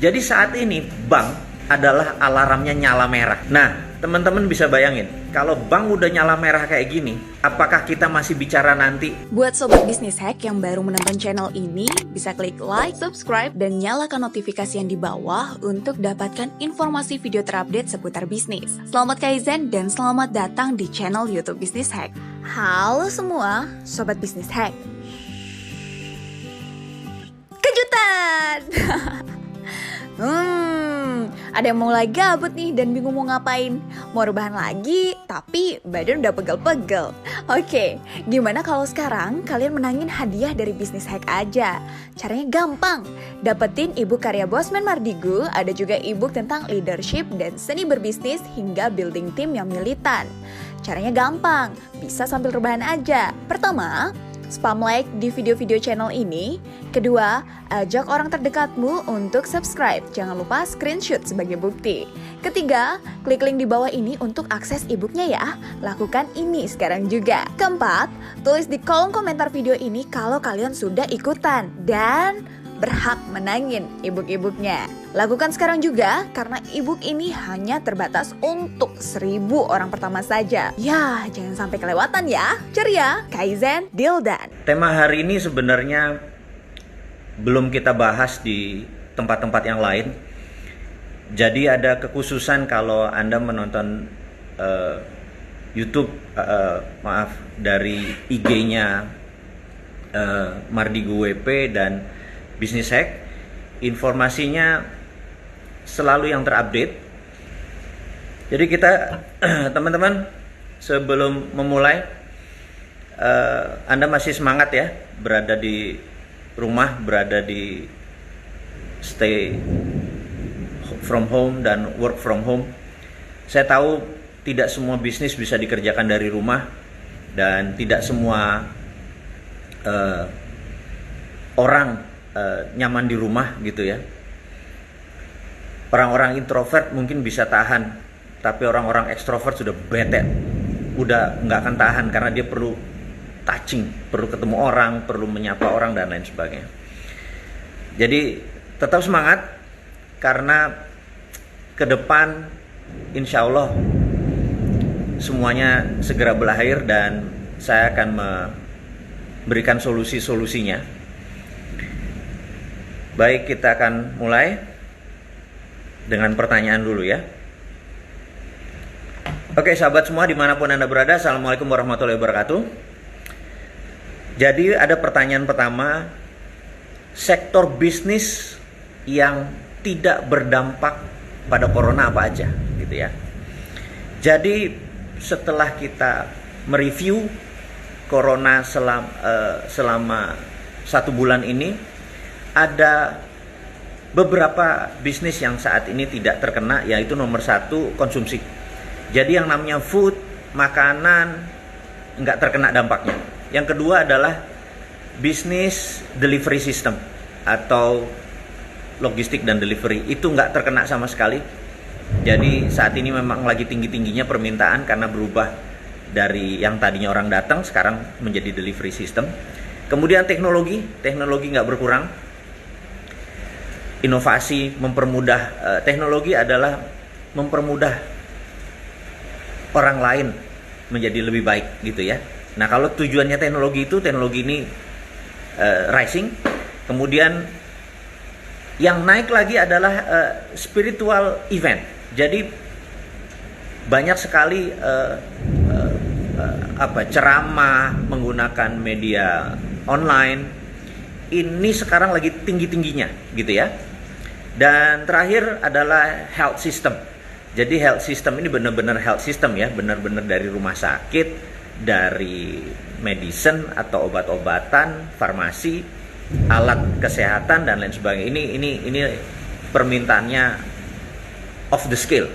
Jadi saat ini bank adalah alarmnya nyala merah. Nah, teman-teman bisa bayangin, kalau bank udah nyala merah kayak gini, apakah kita masih bicara nanti? Buat Sobat Bisnis Hack yang baru menonton channel ini, bisa klik like, subscribe, dan nyalakan notifikasi yang di bawah untuk dapatkan informasi video terupdate seputar bisnis. Selamat Kaizen dan selamat datang di channel YouTube Bisnis Hack. Halo semua, Sobat Bisnis Hack. Kejutan! Ada yang mulai gabut nih dan bingung mau ngapain. Mau rebahan lagi, tapi badan udah pegel-pegel. Oke, gimana kalau sekarang kalian menangin hadiah dari Bisnis Hack aja? Caranya gampang. Dapetin ebook karya Bosman Mardigu, ada juga ebook tentang leadership dan seni berbisnis hingga building tim yang militan. Caranya gampang, bisa sambil rebahan aja. Pertama, spam like di video-video channel ini. Kedua, ajak orang terdekatmu untuk subscribe. Jangan lupa screenshot sebagai bukti. Ketiga, klik link di bawah ini untuk akses e-booknya ya. Lakukan ini sekarang juga. Keempat, tulis di kolom komentar video ini kalau kalian sudah ikutan dan berhak menangin e-book-e-booknya. Lakukan sekarang juga karena e-book ini hanya terbatas untuk 1000 orang pertama saja. Ya, jangan sampai kelewatan ya. Ceria, Kaizen, Dildan. Tema hari ini sebenarnya belum kita bahas di tempat-tempat yang lain. Jadi ada kekhususan kalau Anda menonton YouTube, dari IG-nya Mardigu WP dan Bisnis Hack, informasinya selalu yang terupdate. Jadi kita teman-teman, sebelum memulai, Anda masih semangat ya, berada di rumah, berada di stay from home dan work from home. Saya tahu tidak semua bisnis bisa dikerjakan dari rumah dan tidak semua orang nyaman di rumah gitu ya. Orang-orang introvert mungkin bisa tahan, tapi orang-orang ekstrovert sudah bete, udah nggak akan tahan karena dia perlu touching, perlu ketemu orang, perlu menyapa orang dan lain sebagainya. Jadi tetap semangat karena ke depan insya Allah semuanya segera berakhir dan saya akan memberikan solusi-solusinya. Baik, kita akan mulai dengan pertanyaan dulu ya. Oke sahabat semua dimanapun Anda berada, Assalamualaikum warahmatullahi wabarakatuh. Jadi ada pertanyaan pertama, sektor bisnis yang tidak berdampak pada corona apa aja gitu ya. Jadi setelah kita mereview corona selama 1 bulan ini, ada beberapa bisnis yang saat ini tidak terkena, yaitu nomor 1 konsumsi. Jadi yang namanya food, makanan nggak terkena dampaknya. Yang kedua adalah bisnis delivery system atau logistik dan delivery, itu nggak terkena sama sekali. Jadi saat ini memang lagi tinggi-tingginya permintaan karena berubah dari yang tadinya orang datang sekarang menjadi delivery system. Kemudian teknologi nggak berkurang. Inovasi mempermudah, teknologi adalah mempermudah orang lain menjadi lebih baik gitu ya. Nah kalau tujuannya teknologi ini rising. Kemudian yang naik lagi adalah spiritual event. Jadi banyak sekali ceramah menggunakan media online. Ini sekarang lagi tinggi-tingginya gitu ya. Dan terakhir adalah health system. Jadi health system ini benar-benar health system ya, benar-benar dari rumah sakit, dari medicine atau obat-obatan, farmasi, alat kesehatan dan lain sebagainya. Ini permintaannya off the scale,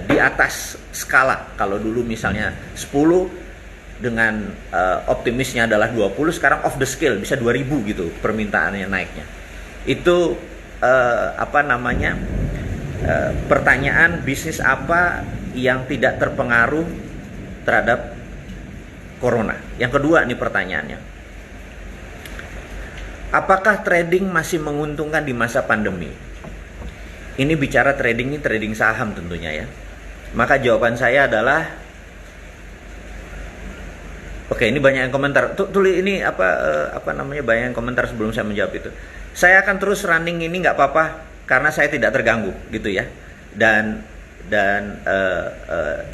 di atas skala. Kalau dulu misalnya 10 dengan optimisnya adalah 20, sekarang off the scale bisa 2000 gitu permintaannya naiknya. Itu pertanyaan bisnis apa yang tidak terpengaruh terhadap corona. Yang kedua nih pertanyaannya, apakah trading masih menguntungkan di masa pandemi? Ini bicara trading, ini trading saham tentunya ya. Maka jawaban saya adalah, oke, ini banyak yang komentar. Tulis ini apa namanya, banyak yang komentar sebelum saya menjawab itu. Saya akan terus running ini nggak apa-apa karena saya tidak terganggu gitu ya. Dan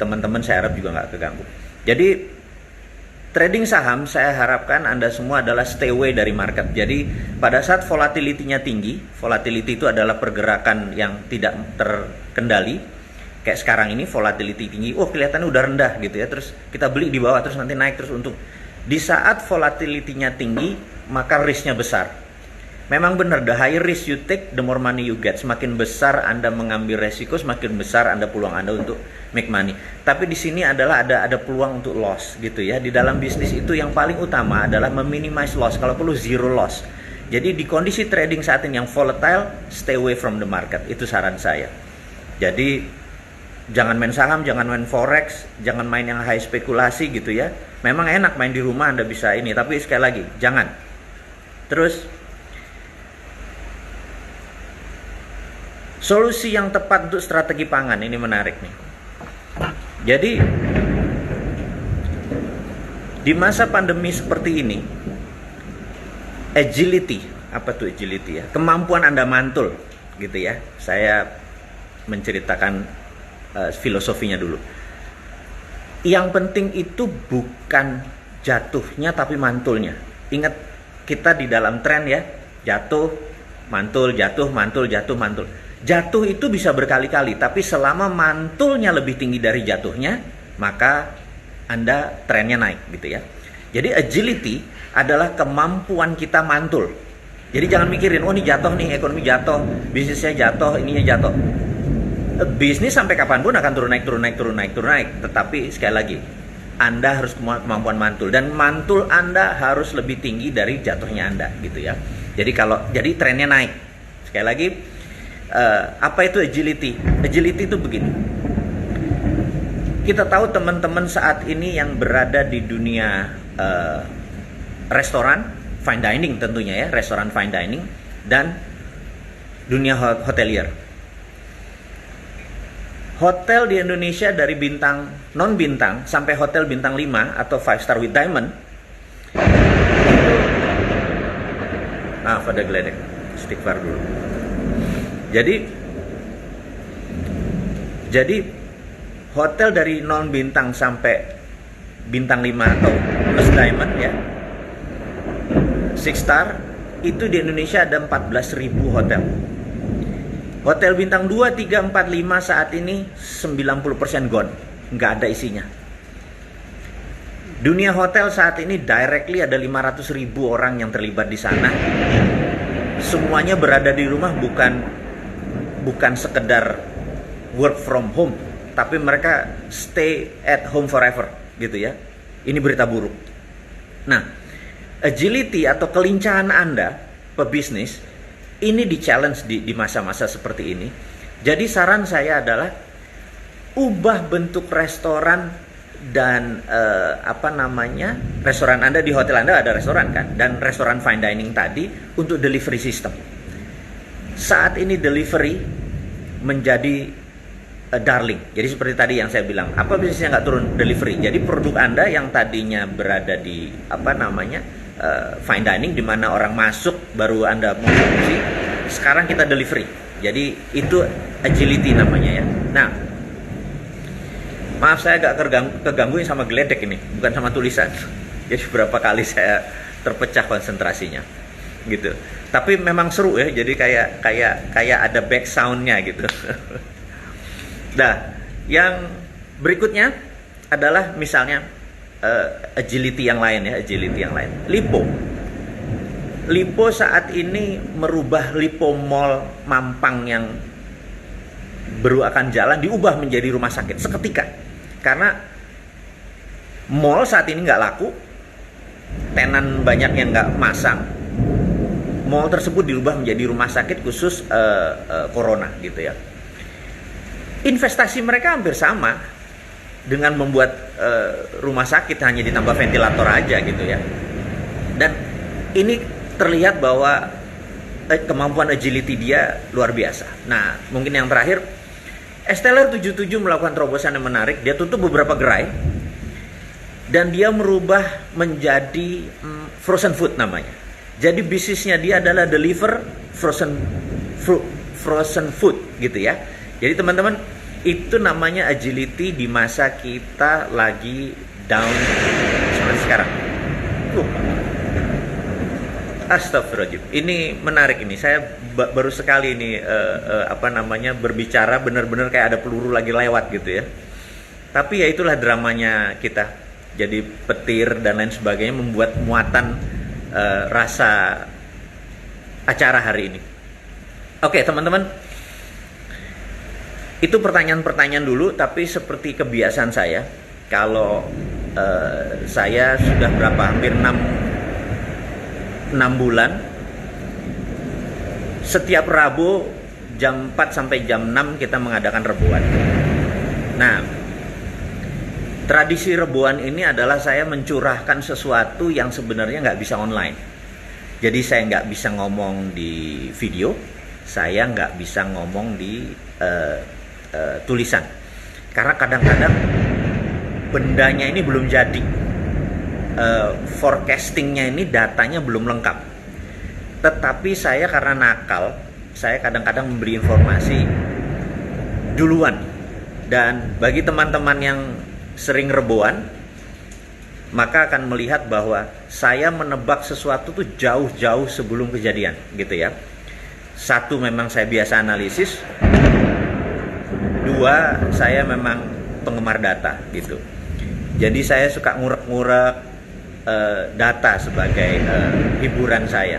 teman-teman saya harap juga nggak terganggu. Jadi trading saham saya harapkan Anda semua adalah stay away dari market. Jadi pada saat volatility-nya tinggi, volatility itu adalah pergerakan yang tidak terkendali. Kayak sekarang ini volatility tinggi, kelihatannya udah rendah gitu ya. Terus kita beli di bawah, terus nanti naik terus untung. Di saat volatility-nya tinggi, maka risk-nya besar. Memang benar, the higher risk you take, the more money you get. Semakin besar Anda mengambil resiko, semakin besar peluang Anda untuk make money. Tapi di sini adalah ada peluang untuk loss gitu ya. Di dalam bisnis itu yang paling utama adalah meminimize loss, kalau perlu zero loss. Jadi di kondisi trading saat ini yang volatile, stay away from the market. Itu saran saya. Jadi jangan main saham, jangan main forex, jangan main yang high spekulasi gitu ya. Memang enak main di rumah Anda bisa ini, tapi sekali lagi jangan. Terus solusi yang tepat untuk strategi pangan ini menarik nih. Jadi di masa pandemi seperti ini, agility, apa tuh agility ya? Kemampuan Anda mantul gitu ya. Saya menceritakan filosofinya dulu. Yang penting itu bukan jatuhnya tapi mantulnya. Ingat, kita di dalam tren ya, jatuh, mantul, jatuh, mantul, jatuh, mantul. Jatuh itu bisa berkali-kali, tapi selama mantulnya lebih tinggi dari jatuhnya, maka Anda trennya naik gitu ya. Jadi agility adalah kemampuan kita mantul. Jadi jangan mikirin, ini jatuh nih, ekonomi jatuh, bisnisnya jatuh, ininya jatuh. Bisnis sampai kapanpun akan turun naik. Tetapi sekali lagi, Anda harus kemampuan mantul, dan mantul Anda harus lebih tinggi dari jatuhnya Anda gitu ya. Jadi trennya naik. Sekali lagi, apa itu agility? Agility itu begini. Kita tahu teman-teman saat ini yang berada di dunia restoran, fine dining tentunya ya, restoran fine dining, dan dunia hotelier. Hotel di Indonesia dari bintang non bintang sampai hotel bintang 5 atau 5 star with diamond. Maaf, ada geledek. Istighfar dulu. Jadi hotel dari non bintang sampai bintang 5 atau plus diamond ya, 6 star, itu di Indonesia ada 14.000 hotel. Hotel bintang 2, 3, 4, 5 saat ini 90% gone, nggak ada isinya. Dunia hotel saat ini directly ada 500.000 orang yang terlibat di sana. Semuanya berada di rumah, bukan sekedar work from home, tapi mereka stay at home forever gitu ya. Ini berita buruk. Nah, agility atau kelincahan Anda pebisnis ini di-challenge di masa-masa seperti ini. Jadi saran saya adalah ubah bentuk restoran dan restoran Anda, di hotel Anda ada restoran kan, dan restoran fine dining tadi untuk delivery system. Saat ini delivery menjadi darling. Jadi seperti tadi yang saya bilang, apa bisnisnya nggak turun? Delivery. Jadi produk Anda yang tadinya berada di fine dining, di mana orang masuk baru Anda mengkonsumsi, sekarang kita delivery. Jadi itu agility namanya ya. Nah, maaf saya agak kegangguin sama geledek ini, bukan sama tulisan. Jadi berapa kali saya terpecah konsentrasinya gitu. Tapi memang seru ya, jadi kayak ada back soundnya gitu. Nah, yang berikutnya adalah misalnya agility yang lain ya, Lipo saat ini merubah Lipo Mall Mampang yang baru akan jalan diubah menjadi rumah sakit seketika. Karena mall saat ini nggak laku, tenan banyak yang nggak masang, mall tersebut dirubah menjadi rumah sakit khusus corona gitu ya. Investasi mereka hampir sama dengan membuat rumah sakit, hanya ditambah ventilator aja gitu ya. Dan ini terlihat bahwa kemampuan agility dia luar biasa. Nah, mungkin yang terakhir, Esteller 77 melakukan terobosan yang menarik. Dia tutup beberapa gerai dan dia merubah menjadi frozen food namanya. Jadi bisnisnya dia adalah deliver frozen food gitu ya. Jadi teman-teman, itu namanya agility di masa kita lagi down seperti sekarang. Astagfirullahaladzim, ini menarik ini. Saya baru sekali ini berbicara benar-benar kayak ada peluru lagi lewat gitu ya. Tapi ya itulah dramanya kita. Jadi petir dan lain sebagainya membuat muatan rasa acara hari ini. Oke teman-teman, itu pertanyaan-pertanyaan dulu. Tapi seperti kebiasaan saya, kalau saya sudah hampir 6 bulan, setiap Rabu jam 4 sampai jam 6 kita mengadakan rebuan. Nah, tradisi rebuan ini adalah saya mencurahkan sesuatu yang sebenarnya nggak bisa online. Jadi saya nggak bisa ngomong di video, saya nggak bisa ngomong di tulisan, karena kadang-kadang bendanya ini belum jadi. Forecastingnya ini datanya belum lengkap. Tetapi saya karena nakal, saya kadang-kadang memberi informasi duluan. Dan bagi teman-teman yang sering rebuan, maka akan melihat bahwa saya menebak sesuatu tuh jauh-jauh sebelum kejadian gitu ya. Satu, memang saya biasa analisis. Dua, saya memang penggemar data gitu. Jadi saya suka ngurek-ngurek data sebagai hiburan saya.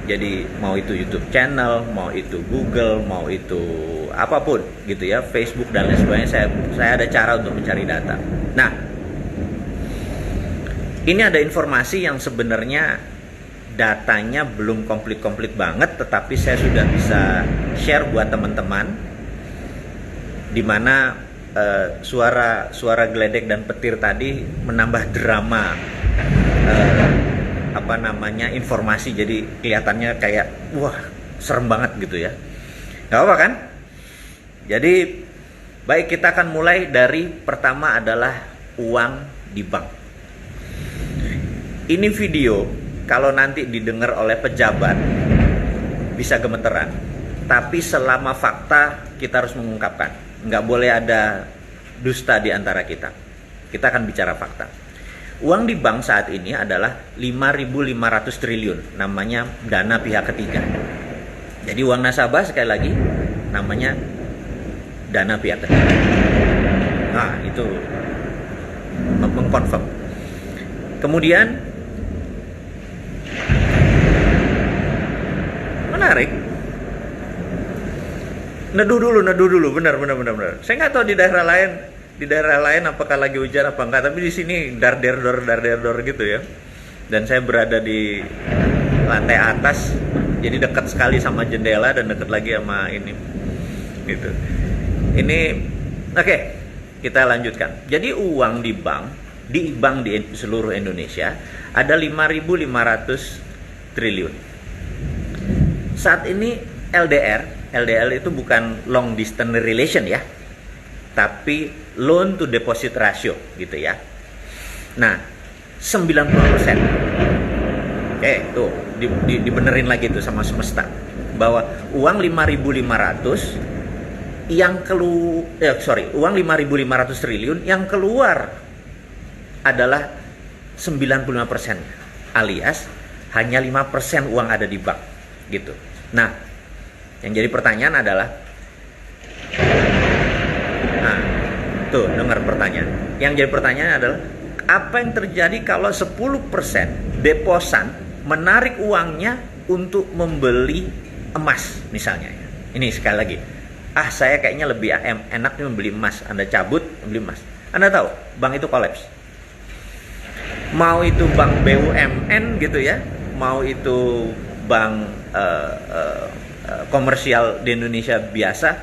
Jadi mau itu YouTube channel, mau itu Google, mau itu apapun gitu ya, Facebook dan lain sebagainya, saya ada cara untuk mencari data. Nah, ini ada informasi yang sebenarnya datanya belum komplit banget, tetapi saya sudah bisa share buat teman-teman, di mana suara geledek dan petir tadi menambah drama informasi, jadi kelihatannya kayak wah serem banget gitu ya. Gak apa kan? Jadi baik, kita akan mulai dari pertama adalah uang di bank. Ini video kalau nanti didengar oleh pejabat bisa gemeteran, tapi selama fakta kita harus mengungkapkan. Nggak boleh ada dusta di antara kita. Kita akan bicara fakta. Uang di bank saat ini adalah 5.500 triliun, namanya dana pihak ketiga. Jadi uang nasabah sekali lagi namanya dana pihak ketiga. Nah, itu mengkonfirm. Kemudian menarik. Neduh dulu, benar. Saya nggak tahu di daerah lain apakah lagi hujan apa enggak, tapi di sini dar-der-dor gitu ya. Dan saya berada di lantai atas, jadi dekat sekali sama jendela dan dekat lagi sama ini gitu. Ini oke, kita lanjutkan. Jadi uang di bank di seluruh Indonesia ada 5.500 triliun. Saat ini LDR itu bukan long distance relation ya, tapi loan to deposit ratio gitu ya. Nah, 90%. Oke, tuh dibenerin lagi tuh sama semesta bahwa uang 5.500 uang 5.500 triliun yang keluar adalah 95%, alias hanya 5% uang ada di bank gitu. Nah, yang jadi pertanyaan adalah, tuh dengar pertanyaan. Yang jadi pertanyaan adalah, apa yang terjadi kalau 10% deposan menarik uangnya untuk membeli emas misalnya ya. Ini sekali lagi, saya kayaknya lebih enak nih membeli emas. Anda cabut membeli emas. Anda tahu bank itu kolaps. Mau itu bank BUMN gitu ya, mau itu bank komersial di Indonesia biasa,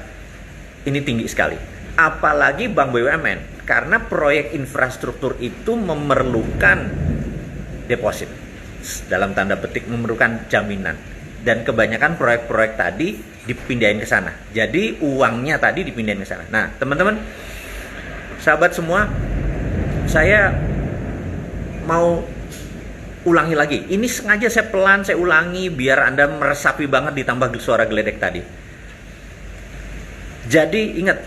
ini tinggi sekali. Apalagi bank BUMN, karena proyek infrastruktur itu memerlukan deposit, dalam tanda petik memerlukan jaminan. Dan kebanyakan proyek-proyek tadi dipindahin ke sana. Jadi uangnya tadi dipindahin ke sana. Nah, teman-teman, sahabat semua, saya mau ulangi lagi. Ini sengaja saya pelan, saya ulangi biar Anda meresapi banget ditambah suara geledek tadi. Jadi ingat,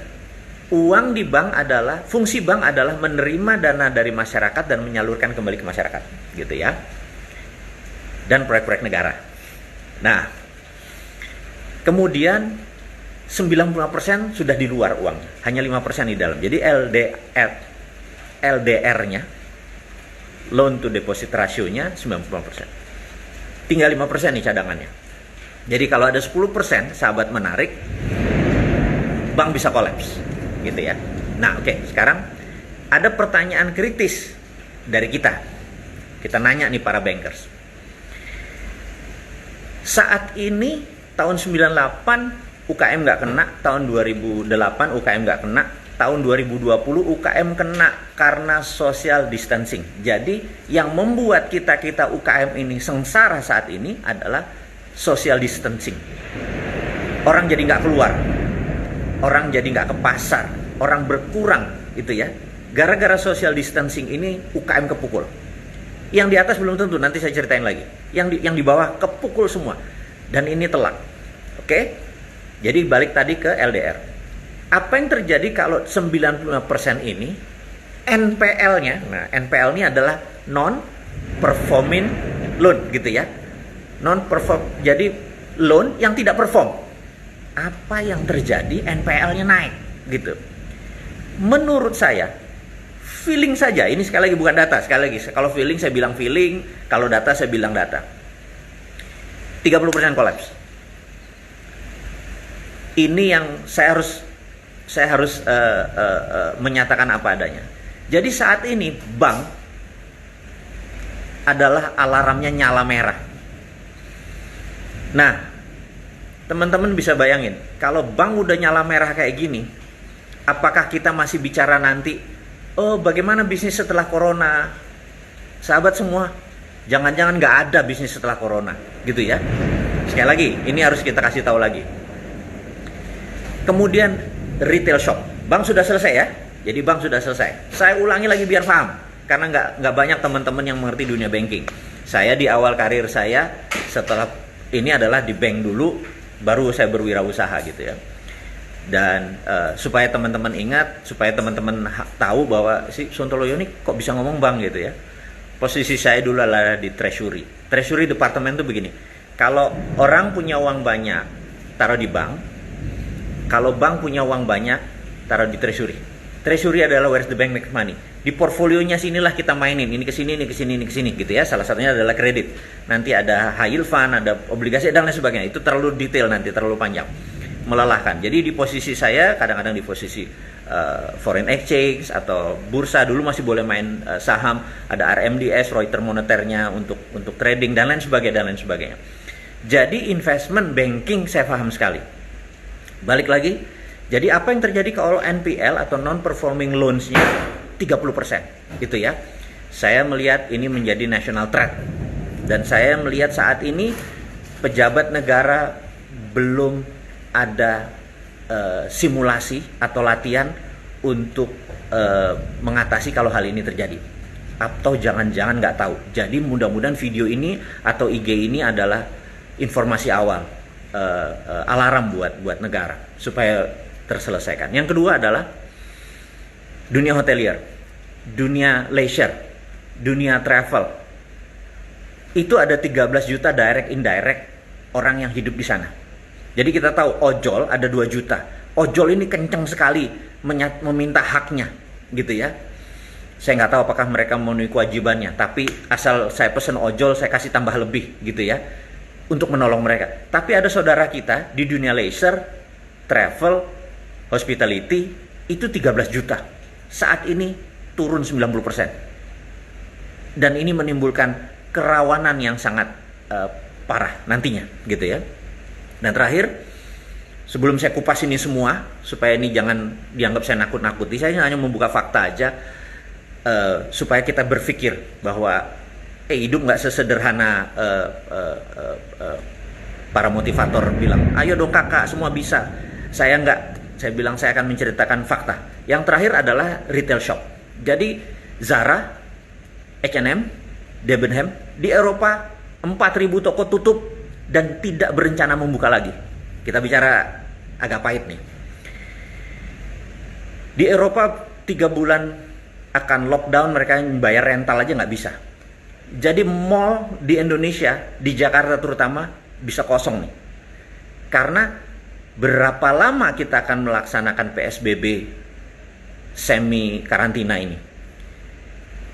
uang di bank adalah, fungsi bank adalah menerima dana dari masyarakat dan menyalurkan kembali ke masyarakat, gitu ya. Dan proyek-proyek negara. Nah, kemudian 95% sudah di luar uang, hanya 5% di dalam. Jadi LDR-nya, loan to deposit ratio-nya 90%. Tinggal 5% nih cadangannya. Jadi kalau ada 10% sahabat menarik, bank bisa kolaps, gitu ya. Nah, oke, sekarang ada pertanyaan kritis dari kita. Kita nanya nih para bankers. Saat ini tahun 98 UKM nggak kena, tahun 2008 UKM nggak kena, tahun 2020 UKM kena karena social distancing. Jadi yang membuat kita UKM ini sengsara saat ini adalah social distancing. Orang jadi nggak keluar, orang jadi nggak ke pasar, orang berkurang, gitu ya. Gara-gara social distancing ini UKM kepukul. Yang di atas belum tentu, nanti saya ceritain lagi. Yang di bawah kepukul semua. Dan ini telak. Oke? Jadi balik tadi ke LDR. Apa yang terjadi kalau 95% ini NPL-nya, nah NPL ini adalah non performing loan, gitu ya. Jadi loan yang tidak perform. Apa yang terjadi? NPL-nya naik, gitu. Menurut saya, feeling saja, ini sekali lagi bukan data, sekali lagi, kalau feeling saya bilang feeling, kalau data saya bilang data. 30% kolaps. Ini yang saya harus menyatakan apa adanya. Jadi saat ini bank adalah alarmnya nyala merah. Nah, teman-teman bisa bayangin, kalau bank udah nyala merah kayak gini, apakah kita masih bicara nanti, oh bagaimana bisnis setelah corona? Sahabat semua, jangan-jangan nggak ada bisnis setelah corona, gitu ya. Sekali lagi, ini harus kita kasih tahu lagi. Kemudian retail shop, bank sudah selesai ya. Jadi bank sudah selesai. Saya ulangi lagi biar paham, karena nggak banyak teman-teman yang mengerti dunia banking. Saya di awal karir saya, setelah ini adalah di bank dulu, baru saya berwirausaha, gitu ya. Dan supaya teman-teman ingat, supaya teman-teman tahu bahwa si Sontoloyo ini kok bisa ngomong bank, gitu ya. Posisi saya dulu adalah di treasury. Treasury departemen itu begini. Kalau orang punya uang banyak, taruh di bank. Kalau bank punya uang banyak, taruh di treasury. Treasury adalah where the bank make money. Di portfolionya sinilah kita mainin, ini ke sini, ini ke sini, ini ke sini, gitu ya. Salah satunya adalah kredit. Nanti ada high yield fund, ada obligasi dan lain sebagainya. Itu terlalu detail nanti, terlalu panjang. Melelahkan. Jadi di posisi saya kadang-kadang di posisi foreign exchange atau bursa, dulu masih boleh main saham, ada RMDS, Reuters moneternya untuk trading dan lain sebagainya. Jadi investment banking saya paham sekali. Balik lagi, jadi apa yang terjadi kalau NPL atau non performing loans-nya 30%, gitu ya. Saya melihat ini menjadi national threat. Dan saya melihat saat ini pejabat negara belum ada simulasi atau latihan untuk mengatasi kalau hal ini terjadi. Atau jangan-jangan nggak tahu. Jadi mudah-mudahan video ini atau IG ini adalah informasi awal, alarm buat negara supaya terselesaikan. Yang kedua adalah dunia hotelier, dunia leisure, dunia travel. Itu ada 13 juta direct indirect orang yang hidup di sana. Jadi kita tahu ojol ada 2 juta. Ojol ini kenceng sekali meminta haknya, gitu ya. Saya nggak tahu apakah mereka memenuhi kewajibannya, tapi asal saya pesen ojol, saya kasih tambah lebih, gitu ya, untuk menolong mereka. Tapi ada saudara kita di dunia leisure, travel, hospitality, itu 13 juta. Saat ini turun 90%. Dan ini menimbulkan kerawanan yang sangat parah nantinya, gitu ya. Dan terakhir, sebelum saya kupas ini semua, supaya ini jangan dianggap saya nakut-nakuti, saya hanya membuka fakta aja, supaya kita berpikir bahwa hidup nggak sesederhana para motivator bilang, ayo dong kakak, semua bisa. Saya enggak, saya bilang saya akan menceritakan fakta. Yang terakhir adalah retail shop. Jadi Zara, H&M, Debenham di Eropa 4.000 toko tutup dan tidak berencana membuka lagi. Kita bicara agak pahit nih. Di Eropa 3 bulan akan lockdown, mereka yang bayar rental aja nggak bisa. Jadi mall di Indonesia, di Jakarta terutama, bisa kosong nih. Karena berapa lama kita akan melaksanakan PSBB semi karantina ini?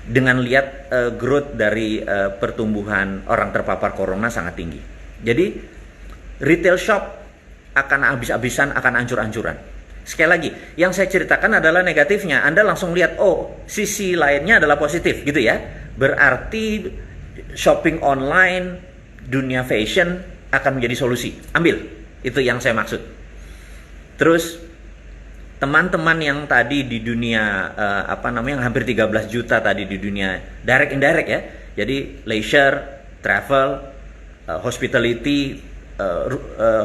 Dengan lihat growth dari pertumbuhan orang terpapar corona sangat tinggi. Jadi retail shop akan habis-habisan, akan ancur-ancuran. Sekali lagi, yang saya ceritakan adalah negatifnya. Anda langsung lihat, oh sisi lainnya adalah positif gitu ya. Berarti shopping online, dunia fashion akan menjadi solusi. Ambil, itu yang saya maksud. Terus teman-teman yang tadi di dunia yang hampir 13 juta tadi di dunia direct indirect ya. Jadi leisure, travel, hospitality,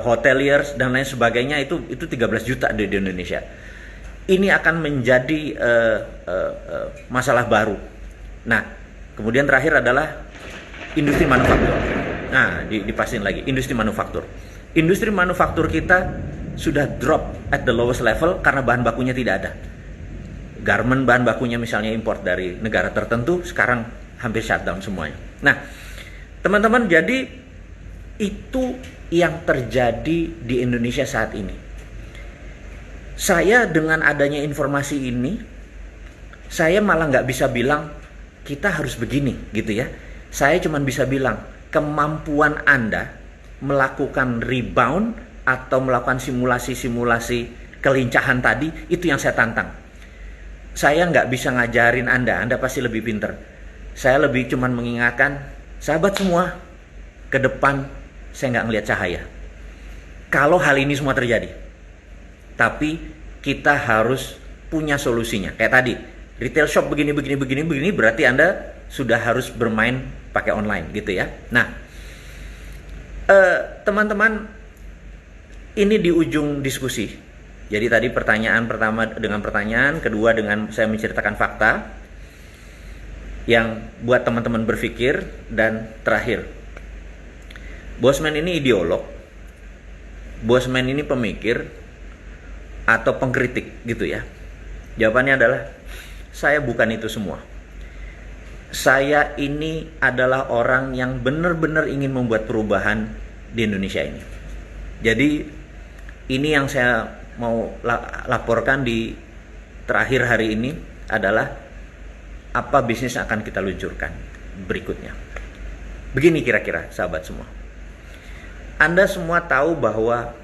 hoteliers dan lain sebagainya itu 13 juta di Indonesia. Ini akan menjadi masalah baru. Nah, kemudian terakhir adalah industri manufaktur. Nah, dipastiin lagi industri manufaktur. Industri manufaktur kita sudah drop at the lowest level karena bahan bakunya tidak ada. Garment bahan bakunya misalnya import dari negara tertentu sekarang hampir shutdown semuanya. Nah, teman-teman, jadi itu yang terjadi di Indonesia saat ini. Saya dengan adanya informasi ini, saya malah nggak bisa bilang kita harus begini gitu ya. Saya cuma bisa bilang kemampuan Anda melakukan rebound atau melakukan simulasi-simulasi kelincahan tadi, itu yang saya tantang. Saya nggak bisa ngajarin Anda pasti lebih pinter. Saya lebih cuman mengingatkan, sahabat semua, ke depan saya nggak ngelihat cahaya kalau hal ini semua terjadi. Tapi kita harus punya solusinya. Kayak tadi, retail shop begini, berarti Anda sudah harus bermain pakai online gitu ya. Nah, teman-teman, ini di ujung diskusi. Jadi tadi pertanyaan pertama dengan pertanyaan, kedua dengan saya menceritakan fakta yang buat teman-teman berpikir, dan terakhir, Bosman ini ideolog, Bosman ini pemikir atau pengkritik gitu ya. Jawabannya adalah saya bukan itu semua. Saya ini adalah orang yang benar-benar ingin membuat perubahan di Indonesia ini. Jadi ini yang saya mau laporkan di terakhir hari ini adalah apa bisnis akan kita luncurkan berikutnya. Begini kira-kira sahabat semua. Anda semua tahu bahwa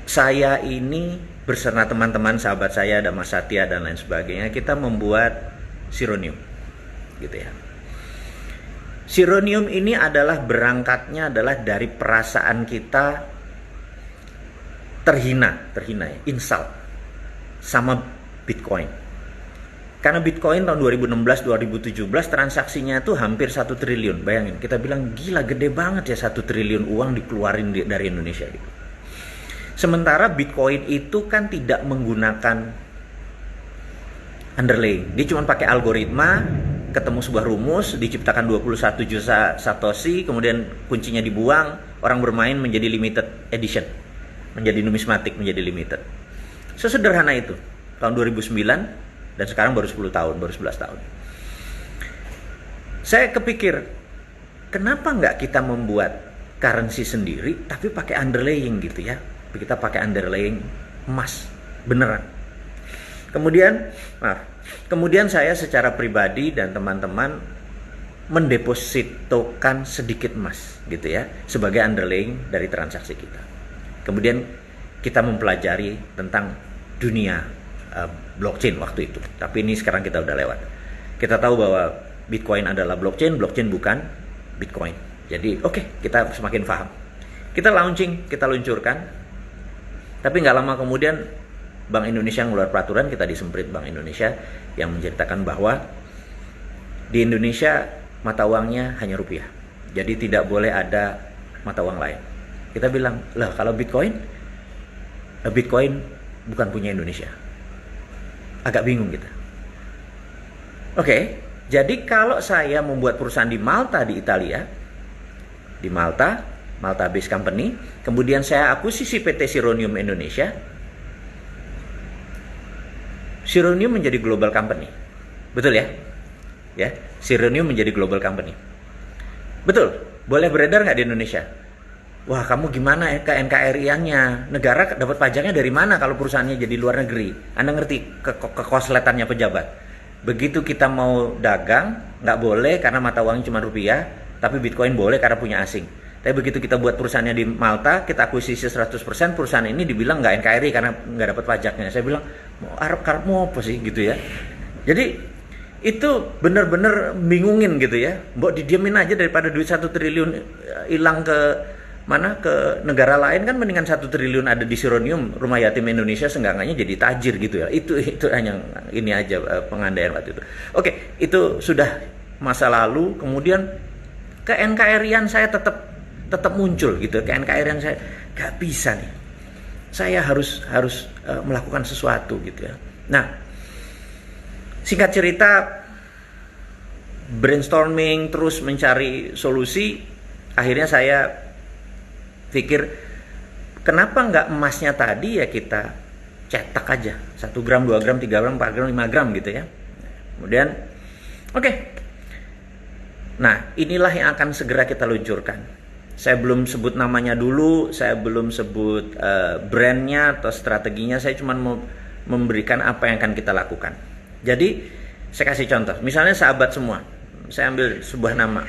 saya ini beserta teman-teman sahabat saya, ada Mas Satya dan lain sebagainya, kita membuat Sironium gitu ya. Sironium ini adalah berangkatnya adalah dari perasaan kita terhina ya, insult sama Bitcoin. Karena Bitcoin tahun 2016-2017 transaksinya itu hampir 1 triliun. Bayangin, kita bilang gila gede banget ya 1 triliun uang dikeluarin dari Indonesia gitu. Sementara Bitcoin itu kan tidak menggunakan underlaying. Dia cuma pakai algoritma, ketemu sebuah rumus, diciptakan 21 juta Satoshi, kemudian kuncinya dibuang, orang bermain menjadi limited edition. Menjadi numismatik, menjadi limited. Sesederhana itu. Tahun 2009 dan sekarang baru 10 tahun, baru 11 tahun. Saya kepikir, kenapa nggak kita membuat currency sendiri tapi pakai underlaying gitu ya. Kita pakai underlaying emas beneran. Kemudian saya secara pribadi dan teman-teman mendepositokan sedikit emas gitu ya sebagai underlaying dari transaksi kita. Kemudian kita mempelajari tentang dunia blockchain waktu itu. Tapi ini sekarang kita udah lewat. Kita tahu bahwa Bitcoin adalah blockchain bukan Bitcoin. Jadi oke, kita semakin paham. Kita launching, kita luncurkan. Tapi nggak lama kemudian Bank Indonesia ngeluar peraturan, kita disemprit Bank Indonesia yang menceritakan bahwa di Indonesia mata uangnya hanya rupiah. Jadi tidak boleh ada mata uang lain. Kita bilang, lah kalau Bitcoin bukan punya Indonesia. Agak bingung kita. Oke, jadi kalau saya membuat perusahaan di Malta, di Italia, di Malta based company, kemudian saya akuisisi PT Sironium Indonesia, Sironium menjadi global company. Betul ya? Ya, Sironium menjadi global company. Betul, boleh beredar nggak di Indonesia? Wah, kamu gimana ya ke NKRI-nya? Negara dapat pajaknya dari mana kalau perusahaannya jadi luar negeri? Anda ngerti kekosletannya pejabat. Begitu kita mau dagang, nggak boleh karena mata uangnya cuma rupiah, tapi Bitcoin boleh karena punya asing. Tapi begitu kita buat perusahaannya di Malta, kita akuisisi 100%, perusahaan ini dibilang nggak NKRI karena nggak dapat pajaknya. Saya bilang, Arab mau apa sih gitu ya? Jadi itu benar-benar bingungin gitu ya. Mbok didiamin aja daripada duit 1 triliun hilang ke mana, ke negara lain, kan mendingan 1 triliun ada di Sironium, rumah yatim Indonesia seenggaknya jadi tajir gitu ya. Itu hanya ini aja pengandaian waktu itu. Oke, itu sudah masa lalu. Kemudian ke NKRI-an saya tetap muncul gitu. Ke NKRI-an saya gak bisa nih. Saya harus melakukan sesuatu gitu ya. Nah, singkat cerita, brainstorming terus mencari solusi. Akhirnya saya pikir, kenapa nggak emasnya tadi ya kita cetak aja 1 gram, 2 gram, 3 gram, 4 gram, 5 gram gitu ya. Kemudian oke. Nah, inilah yang akan segera kita luncurkan. Saya belum sebut namanya dulu, saya belum sebut brandnya atau strateginya, saya cuma mau memberikan apa yang akan kita lakukan. Jadi saya kasih contoh, misalnya sahabat semua, saya ambil sebuah nama.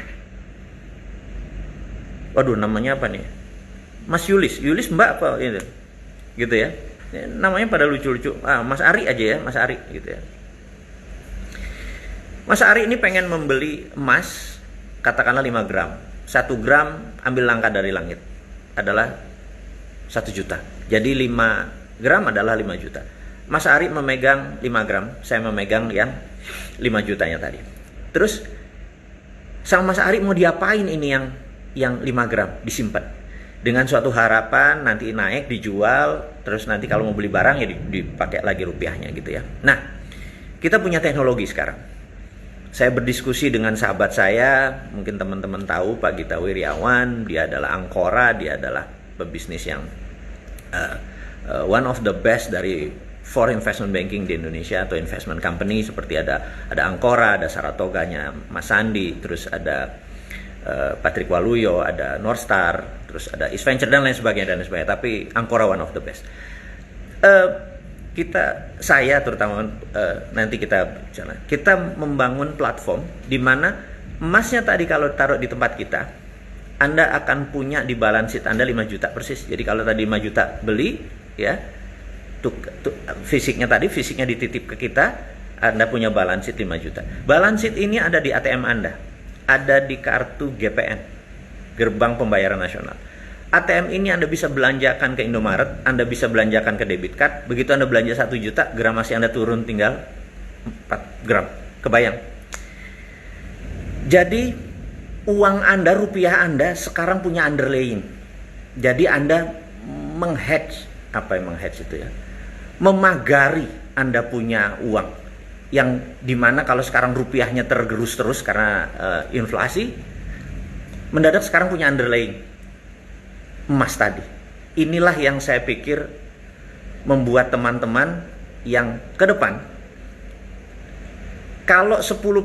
Waduh, namanya apa nih? Mas Yulis Mbak apa itu? Gitu ya. Namanya pada lucu-lucu. Mas Ari aja ya, Mas Ari gitu ya. Mas Ari ini pengen membeli emas, katakanlah 5 gram. 1 gram ambil langkah dari langit adalah 1 juta. Jadi 5 gram adalah 5 juta. Mas Ari memegang 5 gram, saya memegang yang 5 jutanya tadi. Terus sama Mas Ari mau diapain ini yang 5 gram disimpan? Dengan suatu harapan nanti naik, dijual, terus nanti kalau mau beli barang ya dipakai lagi rupiahnya gitu ya. Nah, kita punya teknologi sekarang. Saya berdiskusi dengan sahabat saya, mungkin teman-teman tahu Pak Gita Wiryawan, dia adalah Angkora, dia adalah pebisnis yang one of the best dari for investment banking di Indonesia atau investment company, seperti ada Angkora, ada Saratoganya Mas Sandi, terus ada Patrick Waluyo, ada Northstar, terus ada East Venture dan lain sebagainya. Tapi Angkora one of the best. Saya terutama nanti kita membangun platform di mana emasnya tadi kalau taruh di tempat kita, Anda akan punya di balance sheet Anda 5 juta persis. Jadi kalau tadi 5 juta beli ya, fisiknya dititip ke kita, Anda punya balance sheet 5 juta. Balance sheet ini ada di ATM Anda, ada di kartu GPN, gerbang pembayaran nasional. ATM ini Anda bisa belanjakan ke Indomaret, Anda bisa belanjakan ke debit card. Begitu Anda belanja 1 juta, gramasi Anda turun tinggal 4 gram. Kebayang? Jadi uang Anda, rupiah Anda sekarang punya underlying. Jadi Anda menghedge, apa yang menghedge itu ya? Memagari Anda punya uang. Yang dimana kalau sekarang rupiahnya tergerus terus karena inflasi, mendadak sekarang punya underlying emas tadi. Inilah yang saya pikir membuat teman-teman yang ke depan, kalau 10%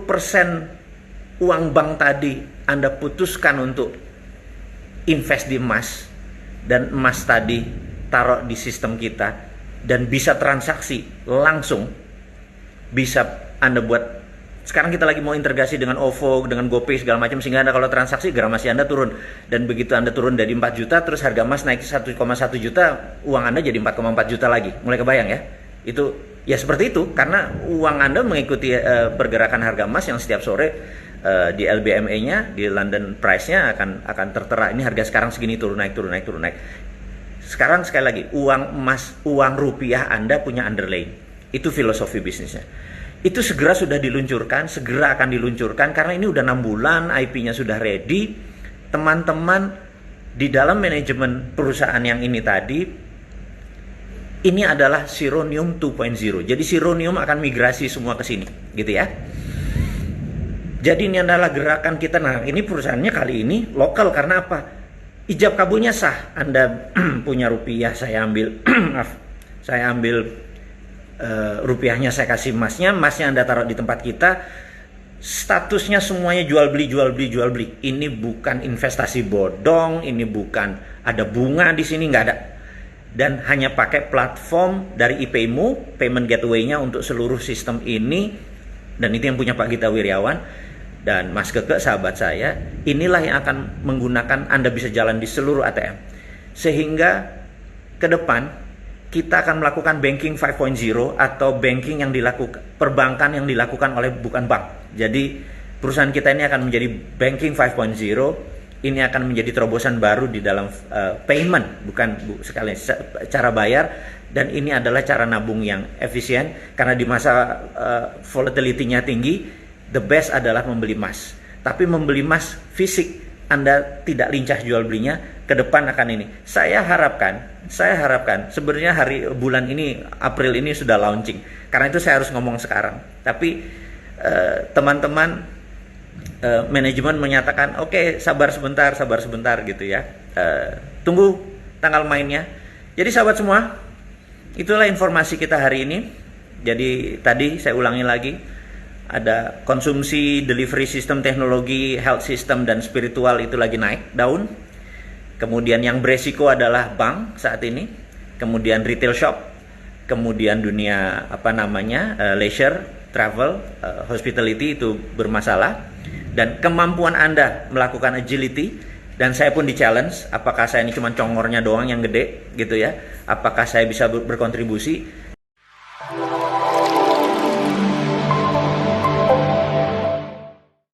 uang bank tadi Anda putuskan untuk invest di emas, dan emas tadi taruh di sistem kita dan bisa transaksi langsung, bisa Anda buat. Sekarang kita lagi mau integrasi dengan OVO, dengan GoPay segala macam, sehingga Anda kalau transaksi gramasi Anda turun. Dan begitu Anda turun dari 4 juta, terus harga emas naik 1,1 juta, uang Anda jadi 4,4 juta lagi. Mulai kebayang ya? Itu ya seperti itu, karena uang Anda mengikuti pergerakan harga emas yang setiap sore di LBMA-nya, di London Price-nya akan tertera. Ini harga sekarang segini, turun naik. Sekarang sekali lagi, uang emas, uang rupiah Anda punya underlay. Itu filosofi bisnisnya. Itu segera sudah diluncurkan, segera akan diluncurkan, karena ini udah 6 bulan, IP-nya sudah ready. Teman-teman di dalam manajemen perusahaan yang ini tadi, ini adalah Sironium 2.0. Jadi Sironium akan migrasi semua ke sini, gitu ya. Jadi ini adalah gerakan kita. Nah, ini perusahaannya kali ini lokal karena apa? Ijab kabulnya sah. Anda punya rupiah, saya ambil maaf, saya ambil rupiahnya, saya kasih emasnya Anda taruh di tempat kita. Statusnya semuanya jual beli, jual beli, jual beli. Ini bukan investasi bodong, ini bukan ada bunga di sini, nggak ada. Dan hanya pakai platform dari IPayMu, payment gateway-nya untuk seluruh sistem ini. Dan itu yang punya Pak Gita Wirjawan dan Mas Keke, sahabat saya. Inilah yang akan menggunakan, Anda bisa jalan di seluruh ATM. Sehingga ke depan kita akan melakukan banking 5.0 atau banking yang dilakukan, perbankan yang dilakukan oleh bukan bank. Jadi perusahaan kita ini akan menjadi banking 5.0. Ini akan menjadi terobosan baru di dalam payment, bukan sekali cara bayar. Dan ini adalah cara nabung yang efisien, karena di masa volatility-nya tinggi, the best adalah membeli emas. Tapi membeli emas fisik, Anda tidak lincah jual belinya, ke depan akan ini. Saya harapkan sebenarnya bulan ini, April ini sudah launching. Karena itu saya harus ngomong sekarang. Tapi teman-teman manajemen menyatakan, oke, sabar sebentar gitu ya. Tunggu tanggal mainnya. Jadi sahabat semua, itulah informasi kita hari ini. Jadi tadi saya ulangi lagi, ada konsumsi, delivery system, teknologi, health system, dan spiritual itu lagi naik daun. Kemudian yang beresiko adalah bank saat ini. Kemudian retail shop. Kemudian dunia leisure, travel, hospitality itu bermasalah. Dan kemampuan Anda melakukan agility. Dan saya pun di challenge, apakah saya ini cuma congornya doang yang gede gitu ya. Apakah saya bisa berkontribusi.